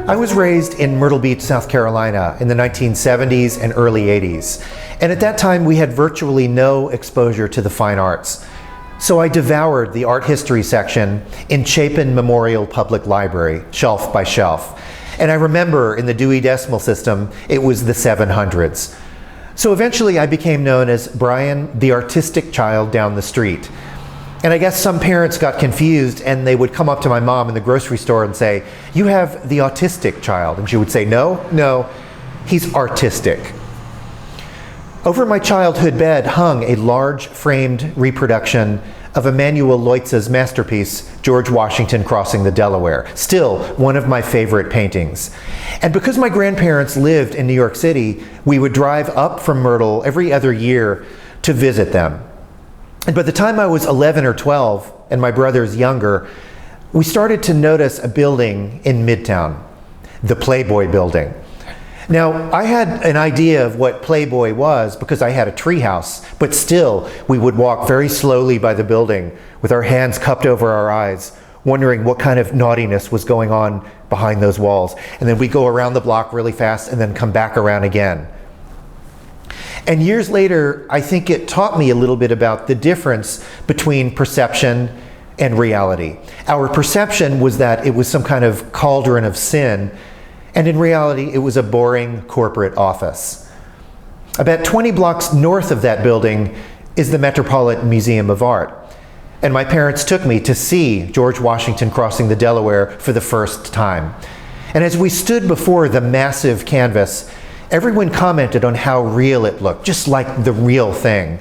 I was raised in Myrtle Beach, South Carolina in the 1970s and early 80s. And at that time, we had virtually no exposure to the fine arts. So I devoured the art history section in Chapin Memorial Public Library, shelf by shelf. And I remember in the Dewey Decimal System, it was the 700s. So eventually I became known as Brian, the artistic child down the street. And I guess some parents got confused and they would come up to my mom in the grocery store and say, "You have the autistic child." And she would say, no, he's artistic. Over my childhood bed hung a large framed reproduction of Emanuel Leutze's masterpiece, George Washington Crossing the Delaware, still one of my favorite paintings. And because my grandparents lived in New York City, we would drive up from Myrtle every other year to visit them. And by the time I was 11 or 12, and my brother's younger, we started to notice a building in Midtown, the Playboy Building. Now, I had an idea of what Playboy was because I had a treehouse, but still, we would walk very slowly by the building with our hands cupped over our eyes, wondering what kind of naughtiness was going on behind those walls. And then we'd go around the block really fast and then come back around again. And years later, I think it taught me a little bit about the difference between perception and reality. Our perception was that it was some kind of cauldron of sin, and in reality, it was a boring corporate office. About 20 blocks north of that building is the Metropolitan Museum of Art. And my parents took me to see George Washington Crossing the Delaware for the first time. And as we stood before the massive canvas, everyone commented on how real it looked, just like the real thing.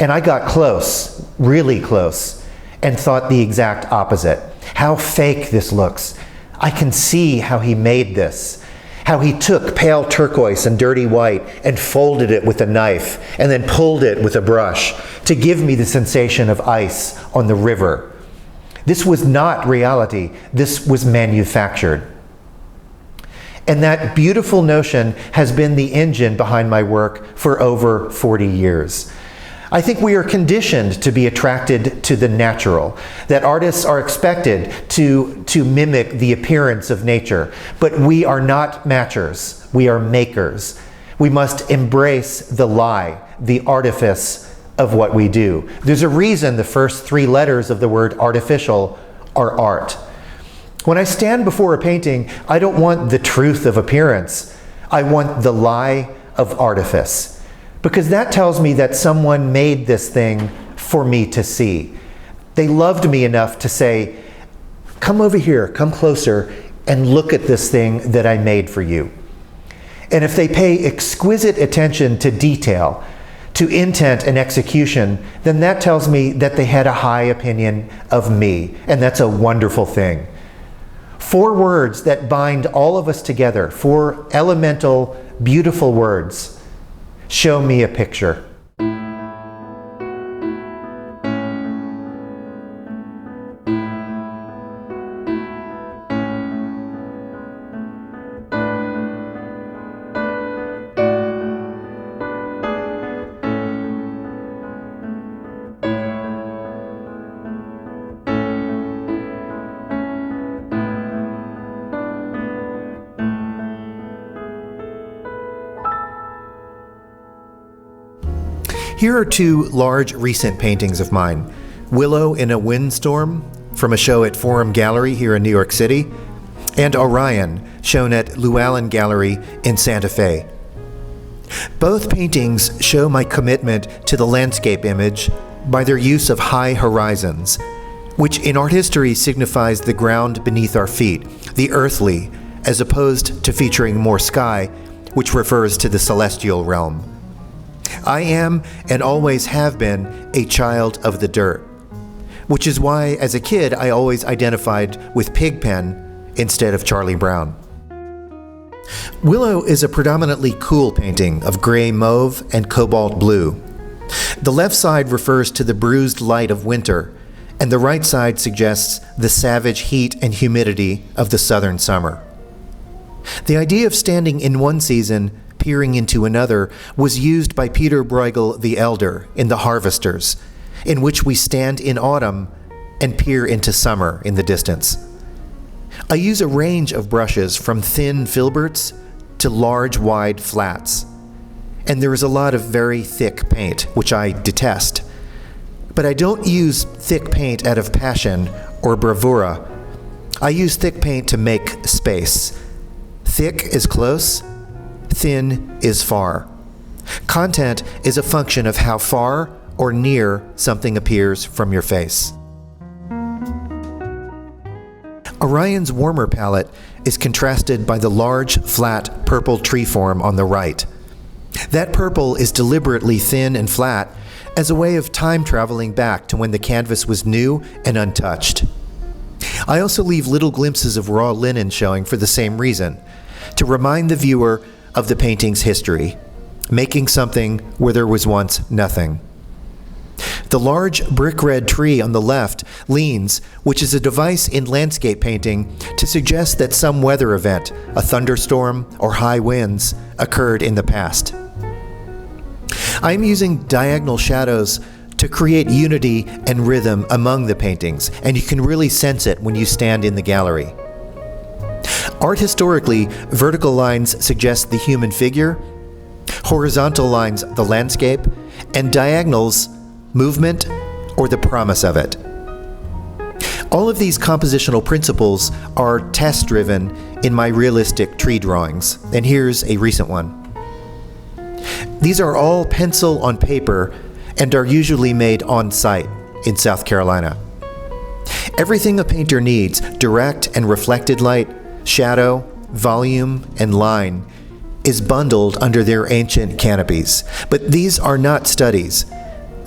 And I got close, really close, and thought the exact opposite. How fake this looks. I can see how he made this. How he took pale turquoise and dirty white and folded it with a knife and then pulled it with a brush to give me the sensation of ice on the river. This was not reality. This was manufactured. And that beautiful notion has been the engine behind my work for over 40 years. I think we are conditioned to be attracted to the natural, that artists are expected to mimic the appearance of nature, but we are not matchers, we are makers. We must embrace the lie, the artifice of what we do. There's a reason the first 3 letters of the word artificial are art. When I stand before a painting, I don't want the truth of appearance. I want the lie of artifice. Because that tells me that someone made this thing for me to see. They loved me enough to say, "Come over here, come closer, and look at this thing that I made for you." And if they pay exquisite attention to detail, to intent and execution, then that tells me that they had a high opinion of me, and that's a wonderful thing. 4 words that bind all of us together, 4 elemental, beautiful words. Show me a picture. Here are 2 large recent paintings of mine. Willow in a Windstorm from a show at Forum Gallery here in New York City, and Orion, shown at Llewellyn Gallery in Santa Fe. Both paintings show my commitment to the landscape image by their use of high horizons, which in art history signifies the ground beneath our feet, the earthly, as opposed to featuring more sky, which refers to the celestial realm. I am, and always have been, a child of the dirt, which is why, as a kid, I always identified with Pigpen instead of Charlie Brown. Willow is a predominantly cool painting of gray mauve and cobalt blue. The left side refers to the bruised light of winter, and the right side suggests the savage heat and humidity of the southern summer. The idea of standing in one season peering into another was used by Peter Bruegel the Elder in The Harvesters, in which we stand in autumn and peer into summer in the distance. I use a range of brushes from thin filberts to large, wide flats. And there is a lot of very thick paint, which I detest. But I don't use thick paint out of passion or bravura. I use thick paint to make space. Thick is close, thin is far. Content is a function of how far or near something appears from your face. Orion's warmer palette is contrasted by the large, flat, purple tree form on the right. That purple is deliberately thin and flat as a way of time traveling back to when the canvas was new and untouched. I also leave little glimpses of raw linen showing for the same reason, to remind the viewer of the painting's history, making something where there was once nothing. The large brick red tree on the left leans, which is a device in landscape painting to suggest that some weather event, a thunderstorm or high winds, occurred in the past. I am using diagonal shadows to create unity and rhythm among the paintings, and you can really sense it when you stand in the gallery. Art historically, vertical lines suggest the human figure, horizontal lines the landscape, and diagonals movement or the promise of it. All of these compositional principles are test-driven in my realistic tree drawings, and here's a recent one. These are all pencil on paper and are usually made on site in South Carolina. Everything a painter needs, direct and reflected light, shadow, volume, and line, is bundled under their ancient canopies. But these are not studies.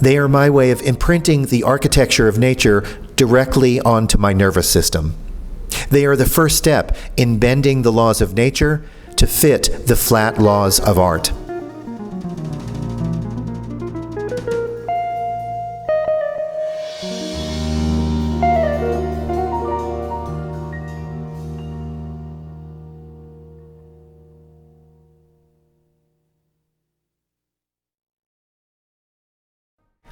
They are my way of imprinting the architecture of nature directly onto my nervous system. They are the first step in bending the laws of nature to fit the flat laws of art.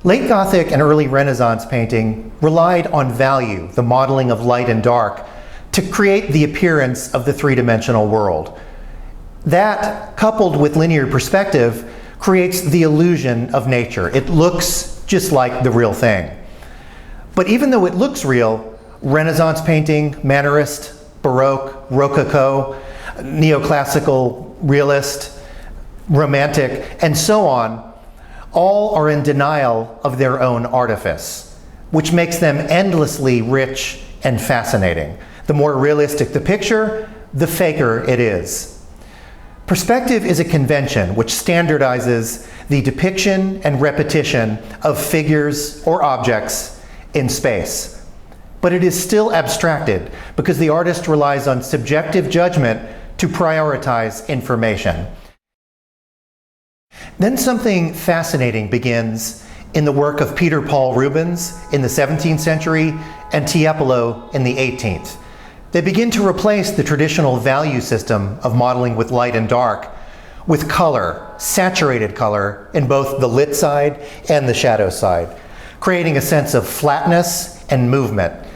Late Gothic and early Renaissance painting relied on value, the modeling of light and dark, to create the appearance of the three-dimensional world. That, coupled with linear perspective, creates the illusion of nature. It looks just like the real thing. But even though it looks real, Renaissance painting, Mannerist, Baroque, Rococo, neoclassical, realist, romantic, and so on, all are in denial of their own artifice, which makes them endlessly rich and fascinating. The more realistic the picture, the faker it is. Perspective is a convention which standardizes the depiction and repetition of figures or objects in space. But it is still abstracted because the artist relies on subjective judgment to prioritize information. Then something fascinating begins in the work of Peter Paul Rubens in the 17th century and Tiepolo in the 18th. They begin to replace the traditional value system of modeling with light and dark with color, saturated color, in both the lit side and the shadow side, creating a sense of flatness and movement.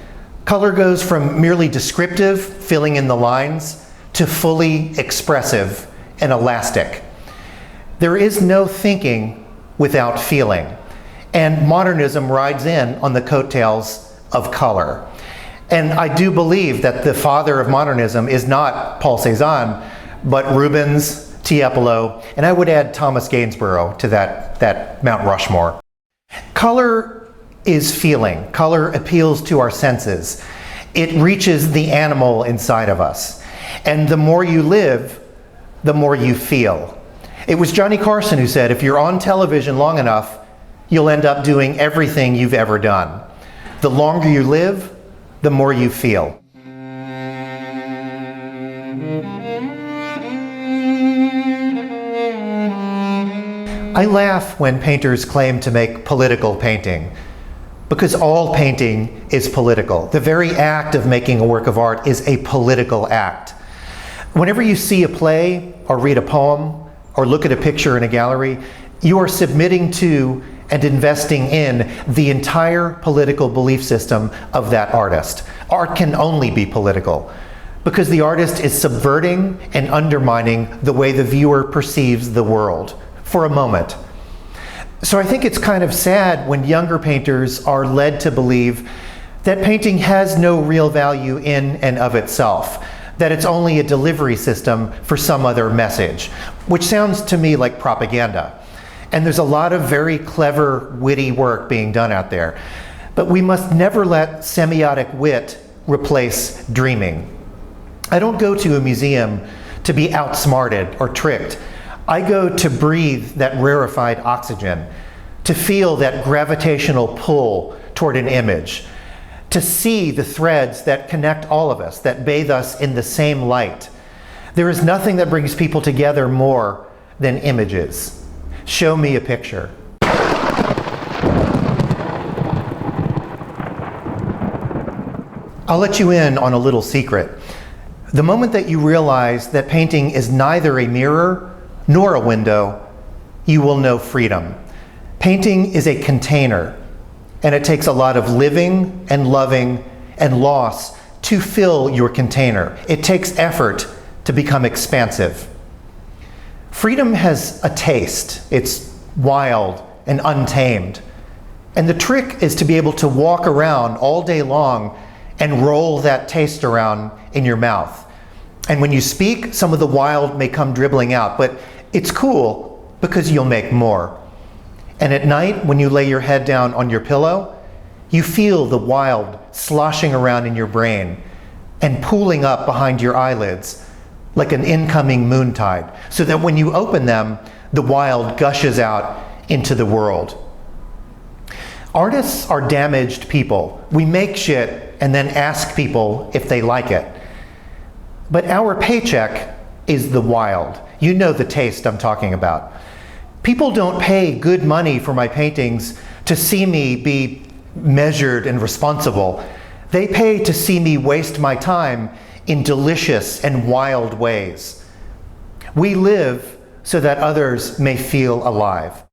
Color goes from merely descriptive, filling in the lines, to fully expressive and elastic. There is no thinking without feeling, and modernism rides in on the coattails of color. And I do believe that the father of modernism is not Paul Cézanne, but Rubens, Tiepolo, and I would add Thomas Gainsborough to that Mount Rushmore. Color is feeling. Color appeals to our senses. It reaches the animal inside of us. And the more you live, the more you feel. It was Johnny Carson who said, if you're on television long enough, you'll end up doing everything you've ever done. The longer you live, the more you feel. I laugh when painters claim to make political painting, because all painting is political. The very act of making a work of art is a political act. Whenever you see a play or read a poem, or look at a picture in a gallery, you are submitting to and investing in the entire political belief system of that artist. Art can only be political. because the artist is subverting and undermining the way the viewer perceives the world for a moment. So I think it's kind of sad when younger painters are led to believe that painting has no real value in and of itself, that it's only a delivery system for some other message, which sounds to me like propaganda. And there's a lot of very clever, witty work being done out there. But we must never let semiotic wit replace dreaming. I don't go to a museum to be outsmarted or tricked. I go to breathe that rarefied oxygen, to feel that gravitational pull toward an image, to see the threads that connect all of us, that bathe us in the same light. There is nothing that brings people together more than images. Show me a picture. I'll let you in on a little secret. The moment that you realize that painting is neither a mirror nor a window, you will know freedom. Painting is a container, and it takes a lot of living and loving and loss to fill your container. It takes effort to become expansive. Freedom has a taste. It's wild and untamed. And the trick is to be able to walk around all day long and roll that taste around in your mouth. And when you speak, some of the wild may come dribbling out, but it's cool because you'll make more. And at night, when you lay your head down on your pillow, you feel the wild sloshing around in your brain and pooling up behind your eyelids like an incoming moontide, so that when you open them, the wild gushes out into the world. Artists are damaged people. We make shit and then ask people if they like it. But our paycheck is the wild. You know the taste I'm talking about. People don't pay good money for my paintings to see me be measured and responsible. They pay to see me waste my time in delicious and wild ways. We live so that others may feel alive.